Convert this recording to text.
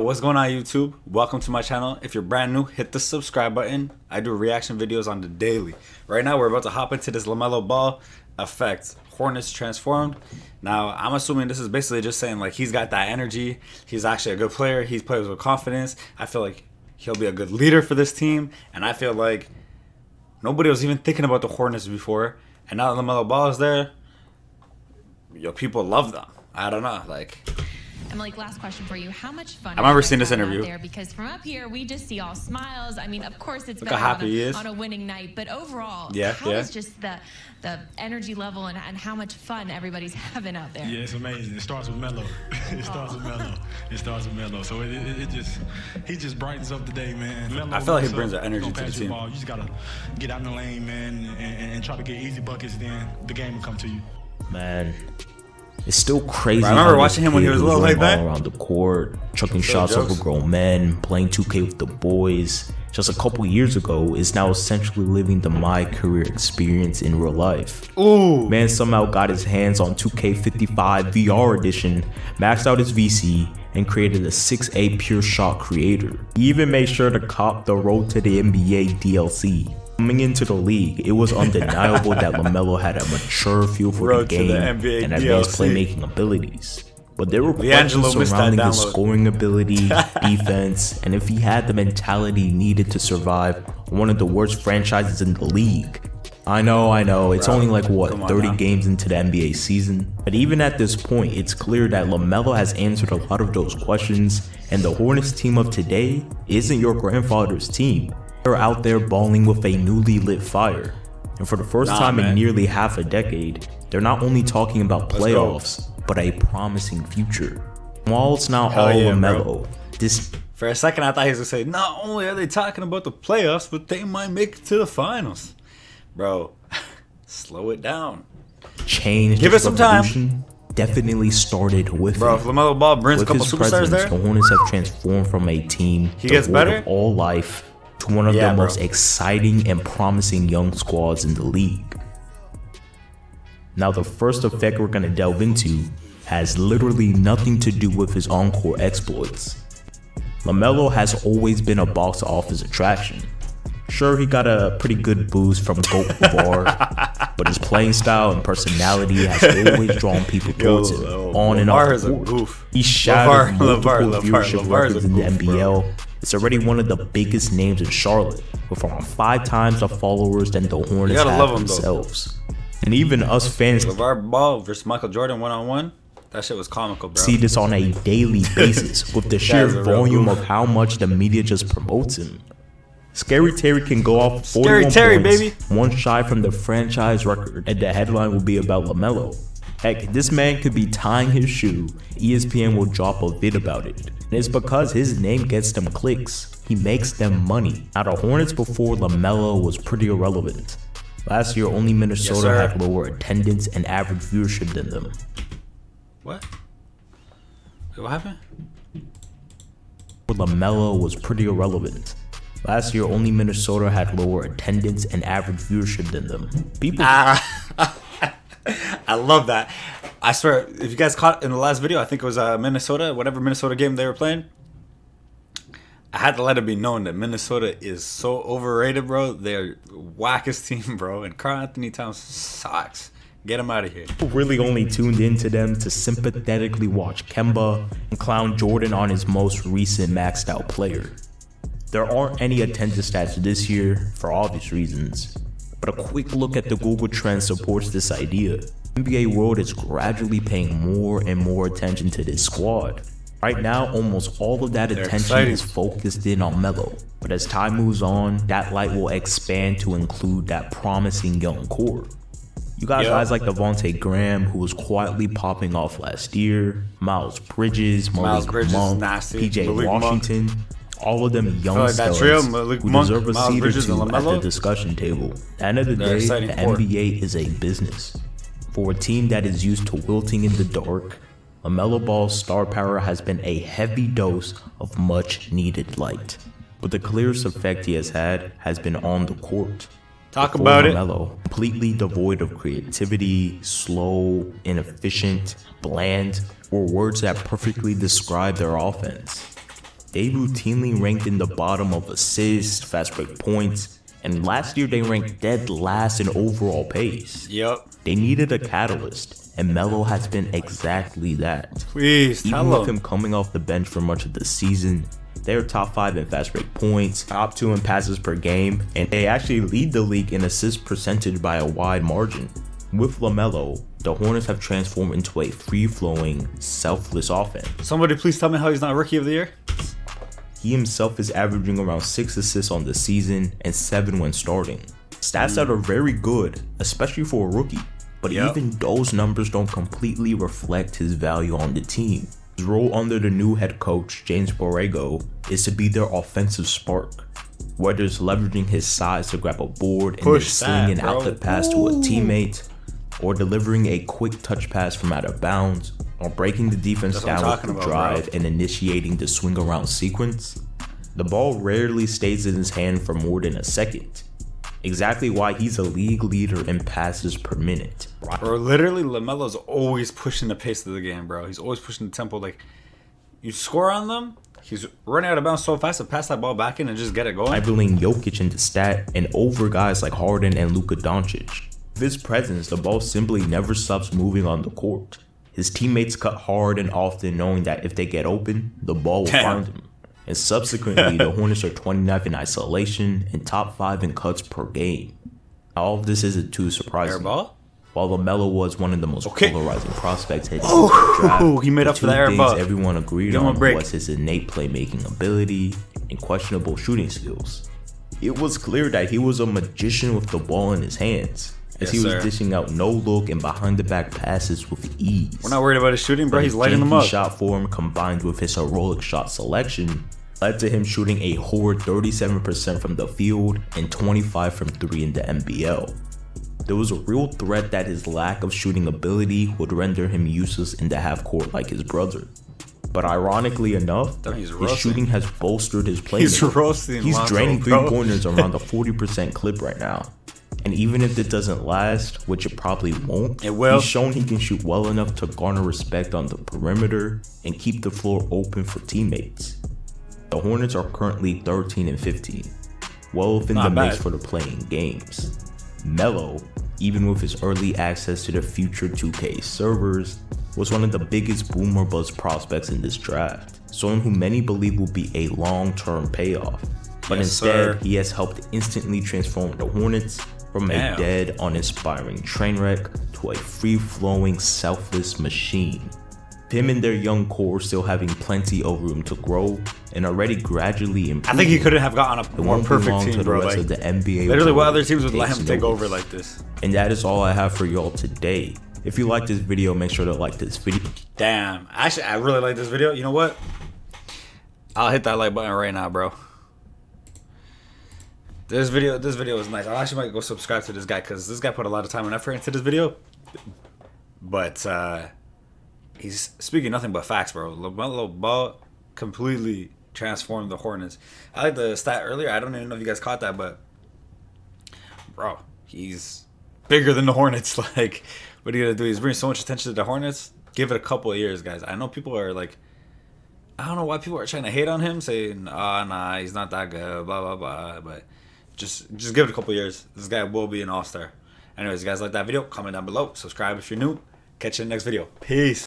what's going on YouTube? Welcome to my channel. If you're brand new, hit the subscribe button. I do reaction videos on the daily. Right now we're about to hop into this Lamelo Ball effect. Hornets transformed. Now I'm assuming this is basically just saying like he's got that energy. He's actually a good player. He plays with confidence. I feel like he'll be a good leader for this team. And I feel like nobody was even thinking about the Hornets before. And now that Lamelo Ball is there, yo, people love them. I don't know, like. And like, last question for you: how much fun? I remember seeing this interview there, because from up here we just see all smiles. I mean, of course it's look how happy he is on a winning night, but overall, how is just the energy level and how much fun everybody's having out there? Yeah, it's amazing. It starts with Melo. It starts with Melo. It starts with Melo. So he just brightens up the day, man. Melo, I feel like he brings that energy to the team. You just gotta get out in the lane, man, and try to get easy buckets. Then the game will come to you. Man, it's still crazy. I remember watching him when he was little like that. Around the court, chucking shots over grown men, playing 2K with the boys. Just a couple years ago, is now essentially living the My Career experience in real life. Ooh. Man somehow got his hands on 2K55 VR edition, maxed out his VC, and created a 6A pure shot creator. He even made sure to cop the Road to the NBA DLC. Coming into the league, it was undeniable that Lamelo had a mature feel for the game and advanced playmaking abilities. But there were questions surrounding his scoring ability, defense, and if he had the mentality needed to survive one of the worst franchises in the league. I know, it's only like, what, 30 games into the NBA season? But even at this point, it's clear that Lamelo has answered a lot of those questions, and the Hornets team of today isn't your grandfather's team. They're out there balling with a newly lit fire. And for the first time in nearly half a decade, they're not only talking about playoffs, but a promising future. While it's not all Lamelo, for a second I thought he was gonna say, not only are they talking about the playoffs, but they might make it to the finals. Bro, slow it down. Change. Give it some time. Definitely started with Bro, if Lamelo Ball brings a couple superstars there, the Hornets have transformed from a team devoid of all life to one of the most exciting and promising young squads in the league. Now, the first effect we're gonna delve into has literally nothing to do with his on-court exploits. Lamelo has always been a box office attraction. Sure, he got a pretty good boost from GOAT LeVar, but his playing style and personality has always drawn people towards him, on and off the court. He shattered multiple viewership records in the NBL. It's already one of the biggest names in Charlotte, with around 5 times the followers than the Hornets have themselves. And even us fans, LeVar Ball versus Michael Jordan one-on-one, that shit was comical, bro. See this on a daily basis with the sheer volume of how much the media just promotes him. Scary Terry can go off 41 points, baby, one shy from the franchise record, and the headline will be about Lamelo. Heck, this man could be tying his shoe, ESPN will drop a vid about it. And it's because his name gets them clicks. He makes them money. Now, the Hornets before Lamelo was pretty irrelevant. Last year, only Minnesota had lower attendance and average viewership than them. What? Wait, what happened? Lamelo was pretty irrelevant. Last year, only Minnesota had lower attendance and average viewership than them. People. I love that. I swear, if you guys caught in the last video, I think it was Minnesota, whatever Minnesota game they were playing. I had to let it be known that Minnesota is so overrated, bro. They're wackest team, bro. And Karl Anthony Towns sucks. Get him out of here. People really only tuned into them to sympathetically watch Kemba and clown Jordan on his most recent maxed out player. There aren't any attendance stats this year for obvious reasons, but a quick look at the Google Trends supports this idea. The NBA world is gradually paying more and more attention to this squad. Right now, almost all of that attention is focused in on Melo, but as time moves on, that light will expand to include that promising young core. You got guys like Devontae Graham, who was quietly popping off last year, Miles Bridges, Malik Monk, PJ Washington, all of them young studs who deserve a seat or two at the discussion table. At the end of the day, the NBA is a business. For a team that is used to wilting in the dark, Lamelo Ball's star power has been a heavy dose of much needed light. But the clearest effect he has had has been on the court. Talk about it. Lamelo, completely devoid of creativity, slow, inefficient, bland, were words that perfectly describe their offense. They routinely ranked in the bottom of assists, fast break points, and last year they ranked dead last in overall pace. Yep. They needed a catalyst, and Melo has been exactly that. Please Even tell with him coming off the bench for much of the season, they're top 5 in fast break points, top 2 in passes per game, and they actually lead the league in assist percentage by a wide margin. With Lamelo, the Hornets have transformed into a free-flowing, selfless offense. Somebody please tell me how he's not Rookie of the Year. He himself is averaging around 6 assists on the season and 7 when starting. Stats that are very good, especially for a rookie, but even those numbers don't completely reflect his value on the team. His role under the new head coach, James Borrego, is to be their offensive spark. Whether it's leveraging his size to grab a board and then sling an outlet pass to a teammate, or delivering a quick touch pass from out of bounds, or breaking the defense down with the drive and initiating the swing around sequence, the ball rarely stays in his hand for more than a second. Exactly why he's a league leader in passes per minute. Bro, literally, LaMelo's always pushing the pace of the game, bro. He's always pushing the tempo. Like, you score on them, he's running out of bounds so fast to pass that ball back in and just get it going. Dribbling Jokic into stat and over guys like Harden and Luka Doncic. With his presence, the ball simply never stops moving on the court. His teammates cut hard and often, knowing that if they get open, the ball will find him. And subsequently, the Hornets are 29th in isolation and top 5 in cuts per game. All of this isn't too surprising. Airball? While LaMelo was one of the most polarizing prospects heading into the draft, he made up for the airball. Everyone agreed on was his innate playmaking ability and questionable shooting skills. It was clear that he was a magician with the ball in his hands, as he was dishing out no-look and behind-the-back passes with ease. We're not worried about his shooting, bro. He's lighting them up. His shot form combined with his heroic shot selection led to him shooting a horrid 37% from the field and 25% from 3 in the NBL. There was a real threat that his lack of shooting ability would render him useless in the half-court like his brother. But ironically enough, his shooting has bolstered his playmaking. He's draining three-pointers around a 40% clip right now. And even if it doesn't last, which it probably won't, he's shown he can shoot well enough to garner respect on the perimeter and keep the floor open for teammates. The Hornets are currently 13 and 15, well within the mix for the playing games. Melo, even with his early access to the future 2K servers, was one of the biggest boom or bust prospects in this draft, someone who many believe will be a long-term payoff. But instead, he has helped instantly transform the Hornets from a dead, uninspiring train wreck to a free-flowing, selfless machine. Him and their young core still having plenty of room to grow and already gradually improving. I think he couldn't have gotten a more perfect team, bro. Like, the NBA literally, what other teams would let him take over like this? And that is all I have for y'all today. If you like this video, make sure to like this video. Damn, actually, I really like this video. You know what? I'll hit that like button right now, bro. This video is nice. I actually might go subscribe to this guy because this guy put a lot of time and effort into this video. But he's speaking nothing but facts, bro. Lamelo Ball completely transformed the Hornets. I like the stat earlier. I don't even know if you guys caught that, but bro, he's bigger than the Hornets. Like, what are you gonna do? He's bringing so much attention to the Hornets. Give it a couple of years, guys. I know people are like, I don't know why people are trying to hate on him, saying, "Oh, nah, he's not that good," blah blah blah. But just give it a couple of years. This guy will be an all-star. Anyways, you guys like that video? Comment down below. Subscribe if you're new. Catch you in the next video. Peace.